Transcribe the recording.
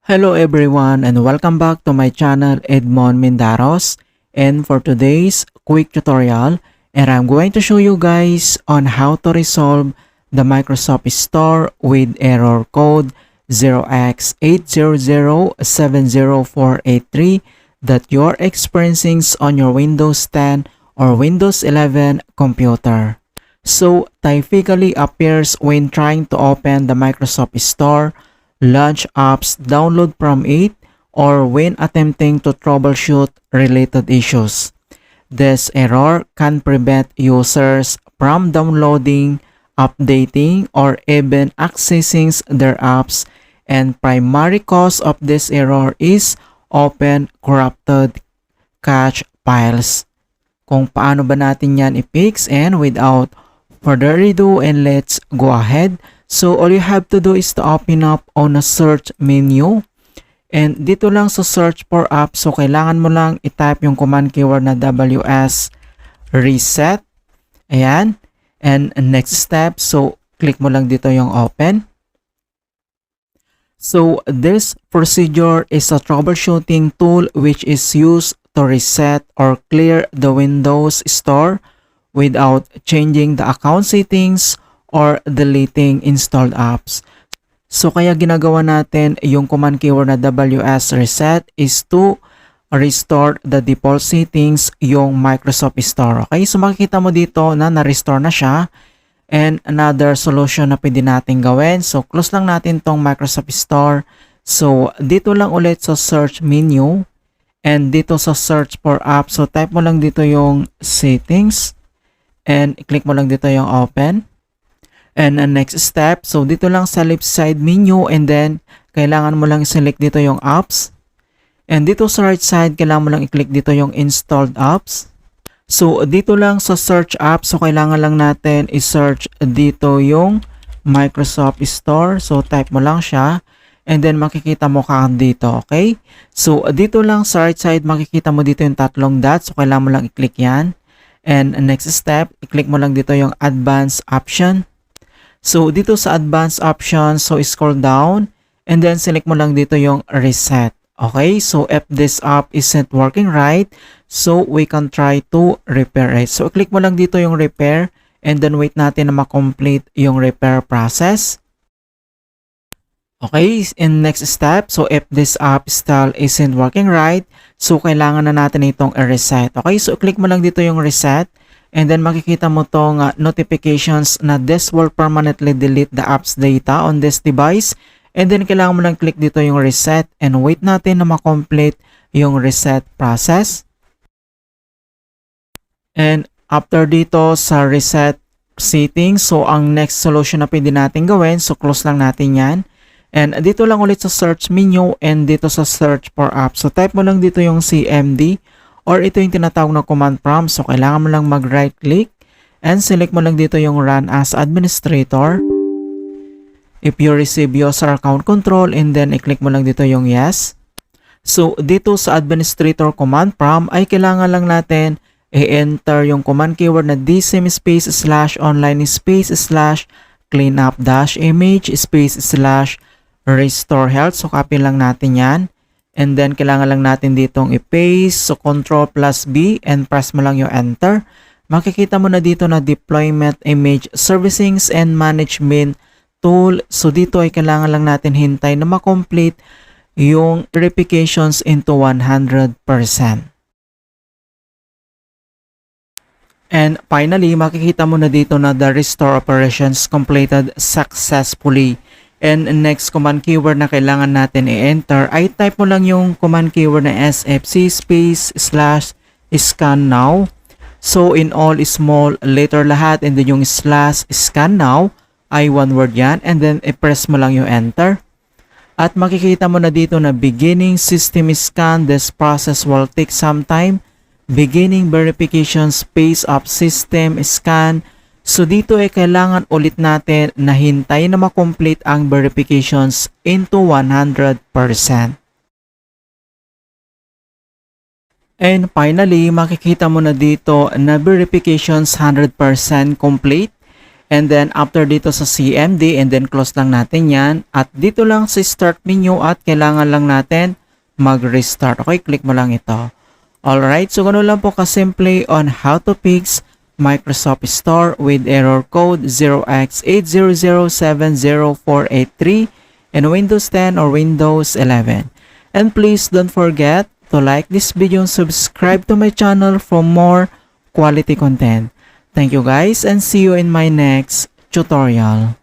Hello everyone and welcome back to my channel Edmond Mindaros, and for today's quick tutorial I'm going to show you guys on how to resolve the Microsoft Store with error code 0x80070483 that you're experiencing on your Windows 10 or Windows 11 computer. So typically appears when trying to open the Microsoft Store, launch apps, download from it, or when attempting to troubleshoot related issues. This error can prevent users from downloading, updating, or even accessing their apps, and primary cause of this error is open corrupted cache files. Kung paano ba natin yan i-fix, and without further ado, and let's go ahead. So all you have to do is to open up on a search menu, and dito lang sa search for apps, so kailangan mo lang i-type yung command keyword na WS reset. Ayan. And next step, so click mo lang dito yung open. So this procedure is a troubleshooting tool which is used to reset or clear the Windows Store without changing the account settings or deleting installed apps. So kaya ginagawa natin yung command keyword na WS reset is to restore the default settings yung Microsoft Store. Okay, so makikita mo dito na na-restore na siya. And another solution na pwede natin gawin, so close lang natin tong Microsoft Store. So dito lang ulit sa search menu, and dito sa search for apps, so type mo lang dito yung settings, and click mo lang dito yung open. And next step, so dito lang sa left side menu, and then kailangan mo lang select dito yung apps. And dito sa right side, kailangan mo lang i-click dito yung installed apps. So dito lang sa search app, so kailangan lang natin i-search dito yung Microsoft Store. So type mo lang siya, and then makikita mo kaagad dito, okay? So dito lang sa right side, makikita mo dito yung tatlong dots. So kailangan mo lang i-click yan. And next step, i-click mo lang dito yung advanced option. So dito sa advanced options, so scroll down, and then select mo lang dito yung reset. Okay, so if this app isn't working right, so we can try to repair it. So click mo lang dito yung repair, and then wait natin na ma-complete yung repair process. Okay, in next step, so if this app still isn't working right, so kailangan na natin itong i-reset. Okay, so click mo lang dito yung reset, and then makikita mo tong notifications na this will permanently delete the app's data on this device. And then kailangan mo lang click dito yung reset, and wait natin na ma-complete yung reset process. And after dito sa reset settings, so ang next solution na pwede natin gawin, so close lang natin yan. And dito lang ulit sa search menu, and dito sa search for apps, so type mo lang dito yung CMD, or ito yung tinatawag na command prompt. So kailangan mo lang mag right click, and select mo lang dito yung run as administrator. If you receive user account control, and then i-click mo lang dito yung yes. So dito sa administrator command prompt ay kailangan lang natin i-enter yung command keyword na dsym space / online space / cleanup -image space / restore health. So copy lang natin yan. And then kailangan lang natin ditong i-paste. So Ctrl+B, and press mo lang yung enter. Makikita mo na dito na deployment image servicings and management tool. So dito ay kailangan lang natin hintay na ma-complete yung verifications into 100%. And finally, makikita mo na dito na the restore operations completed successfully. And next command keyword na kailangan natin i-enter ay type mo lang yung command keyword na sfc space / scan now. So in all small letter lahat, and then yung /scan now ay one word yan, and then i-press mo lang yung enter. At makikita mo na dito na beginning system scan, this process will take some time. Beginning verification space of system scan. So dito ay kailangan ulit natin na hintay na ma-complete ang verifications into 100%. And finally, makikita mo na dito na verifications 100% complete. And then after dito sa CMD and then close lang natin yan. At dito lang sa start menu at kailangan lang natin mag-restart. Okay, click mo lang ito. Alright, so ganoon lang po kasimple on how to fix Microsoft Store with error code 0x800704883 in Windows 10 or Windows 11. And please don't forget to like this video and subscribe to my channel for more quality content. Thank you guys and see you in my next tutorial.